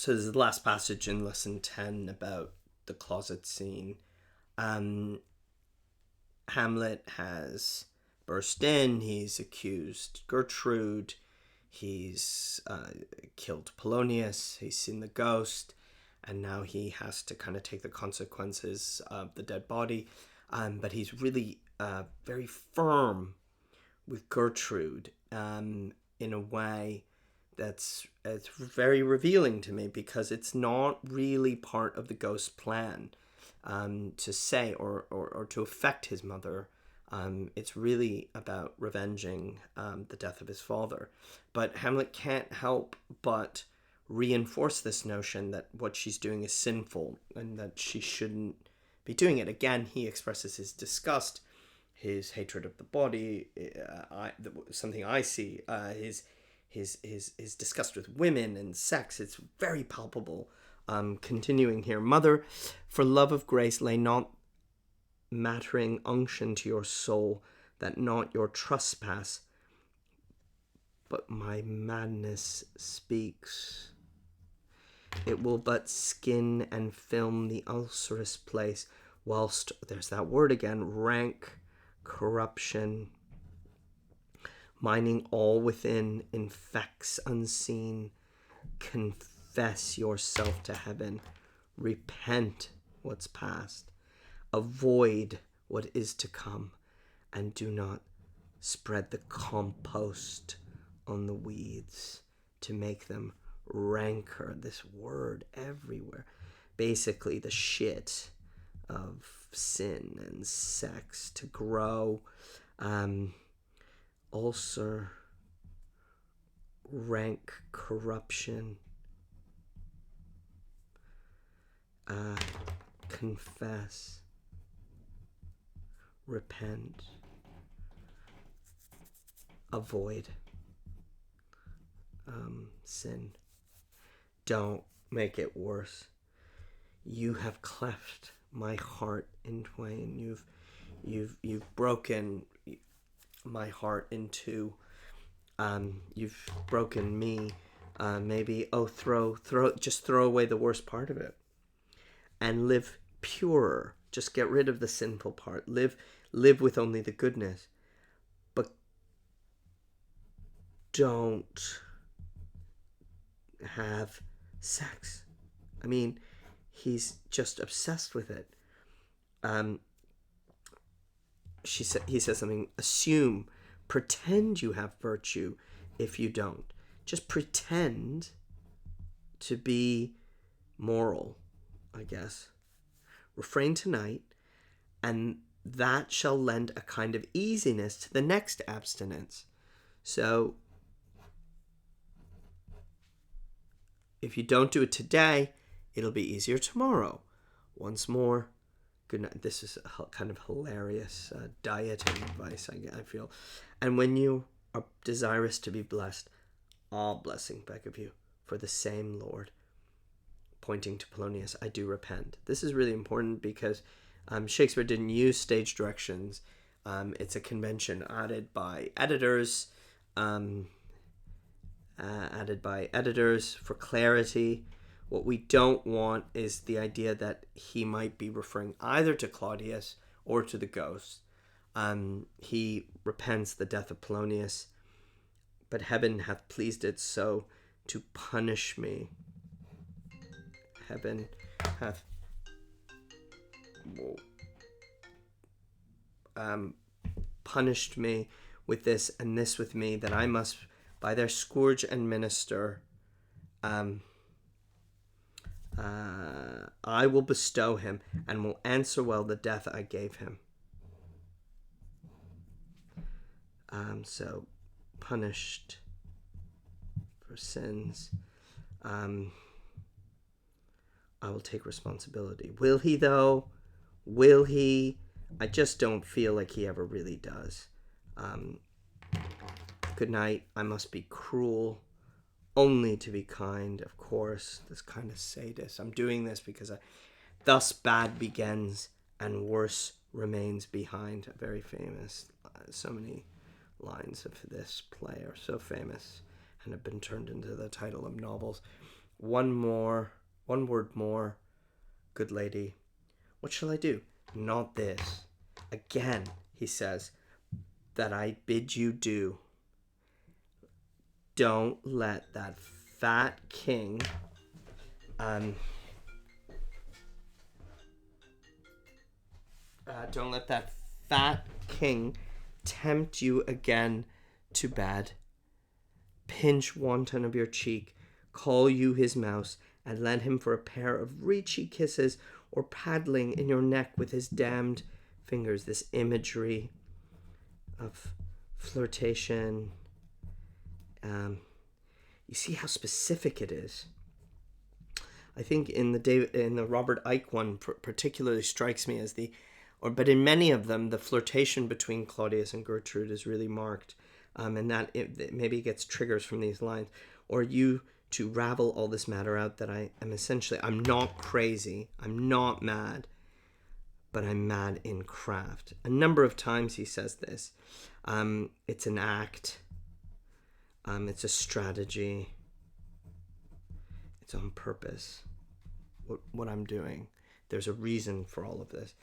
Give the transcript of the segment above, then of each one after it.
So this is the last passage in lesson 10 about the closet scene. Hamlet has burst in, he's accused Gertrude, he's killed Polonius, he's seen the ghost, and now he has to kind of take the consequences of the dead body. But he's really very firm with Gertrude in a way it's very revealing to me, because it's not really part of the ghost's plan to say or to affect his mother. It's really about revenging the death of his father. But Hamlet can't help but reinforce this notion that what she's doing is sinful and that she shouldn't be doing it. Again, he expresses his disgust, his hatred of the body, something I see, his disgust with women and sex. It's very palpable. Continuing here, Mother, for love of grace, lay not mattering unction to your soul, that not your trespass, but my madness speaks. It will but skin and film the ulcerous place, whilst, there's that word again, rank corruption, mining all within, infects unseen. Confess yourself to heaven, repent what's past, avoid what is to come, and do not spread the compost on the weeds to make them rancor. This word everywhere. Basically the shit of sin and sex to grow. Ulcer, rank corruption, confess, repent, avoid sin. Don't make it worse. You have cleft my heart in twain. You've broken my heart in two. You've broken me. Maybe throw away the worst part of it and live purer. Just get rid of the sinful part. Live with only the goodness. But don't have sex. I mean, he's just obsessed with it. He says something, pretend you have virtue if you don't. Just pretend to be moral, I guess. Refrain tonight, and that shall lend a kind of easiness to the next abstinence. So, if you don't do it today, it'll be easier tomorrow. Once more, good night. This is a kind of hilarious dieting advice, I feel. And when you are desirous to be blessed, all blessing beg of you, for the same Lord, pointing to Polonius, I do repent. This is really important because Shakespeare didn't use stage directions. It's a convention added by editors, for clarity. What we don't want is the idea that he might be referring either to Claudius or to the ghost. He repents the death of Polonius, but heaven hath pleased it so to punish me. Heaven hath punished me with this, and this with me, that I must by their scourge and minister, I will bestow him, and will answer well the death I gave him. So punished for sins. I will take responsibility. Will he though? Will he? I just don't feel like he ever really does. Good night. I must be cruel only to be kind, of course. This kind of sadist. I'm doing this because thus bad begins and worse remains behind. Very famous. So many lines of this play are so famous and have been turned into the title of novels. one word more, good lady. What shall I do? Not this. Again, he says, that I bid you do. Don't let that fat king don't let that fat king tempt you again to bed. Pinch wanton of your cheek, call you his mouse, and lend him for a pair of reachy kisses, or paddling in your neck with his damned fingers. This imagery of flirtation. You see how specific it is. I think in the Robert Icke one particularly strikes me as but in many of them, the flirtation between Claudius and Gertrude is really marked, and that maybe it gets triggers from these lines, or you to ravel all this matter out that I'm not crazy, I'm not mad, but I'm mad in craft. A number of times he says this. It's an act. It's a strategy. It's on purpose. What I'm doing. There's a reason for all of this.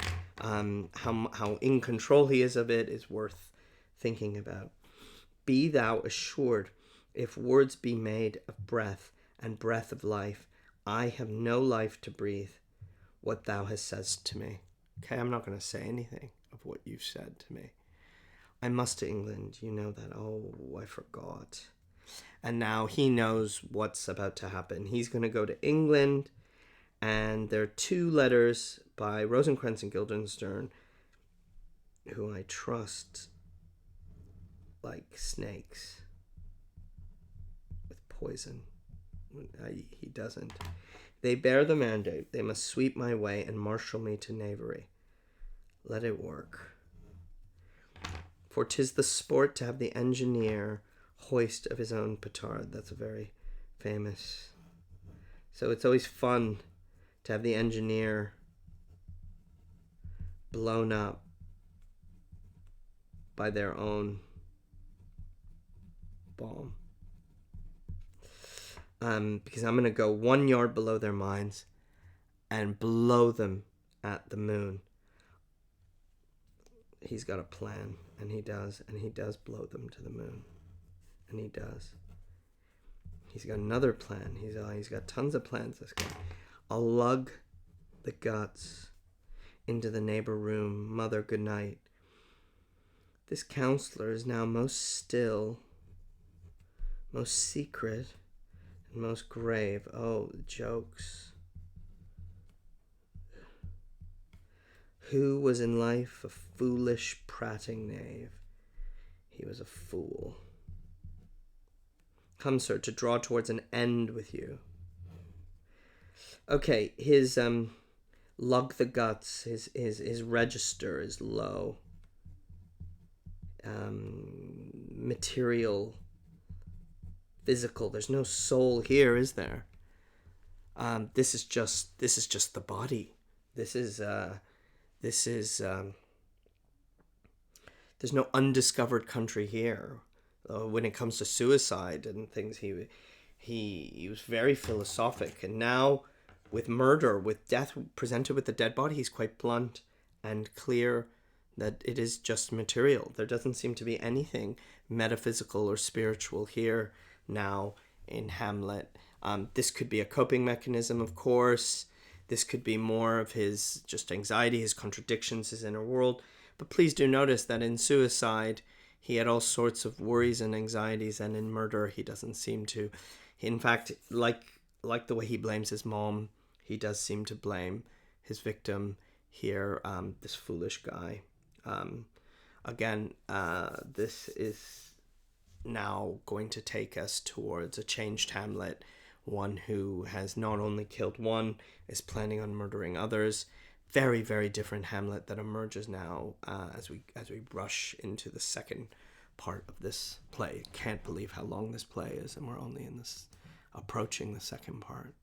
How in control he is of it is worth thinking about. Be thou assured, if words be made of breath and breath of life, I have no life to breathe what thou hast said to me. Okay, I'm not going to say anything of what you've said to me. I must to England, you know that. Oh, I forgot. And now he knows what's about to happen. He's going to go to England, and there are 2 letters by Rosencrantz and Guildenstern, who I trust like snakes with poison. He doesn't. They bear the mandate. They must sweep my way and marshal me to knavery. Let it work. For 'tis the sport to have the engineer hoist of his own petard. That's a very famous. So it's always fun to have the engineer blown up by their own bomb. Because I'm going to go 1 yard below their minds and blow them at the moon. He's got a plan, and he does blow them to the moon. And he does. He's got another plan. He's got tons of plans, this guy. I'll lug the guts into the neighbor room. Mother, good night. This counselor is now most still, most secret, and most grave. Oh, the jokes. Who was in life a foolish, prating knave? He was a fool. Come, sir, to draw towards an end with you. Okay, his lug the guts, his register is low. Material, physical. There's no soul here, is there? This is just the body. There's no undiscovered country here. When it comes to suicide and things, he was very philosophic, and now with murder, with death presented with the dead body, he's quite blunt and clear that it is just material. There doesn't seem to be anything metaphysical or spiritual here now in Hamlet. This could be a coping mechanism, of course. This could be more of his just anxiety, his contradictions, his inner world. But please do notice that in suicide, he had all sorts of worries and anxieties, and in murder, he doesn't seem to. In fact, like the way he blames his mom, he does seem to blame his victim here, this foolish guy. Again, this is now going to take us towards a changed Hamlet, one who has not only killed one, is planning on murdering others. Very, very different Hamlet that emerges now as we rush into the second part of this play. Can't believe how long this play is, and we're only approaching the second part.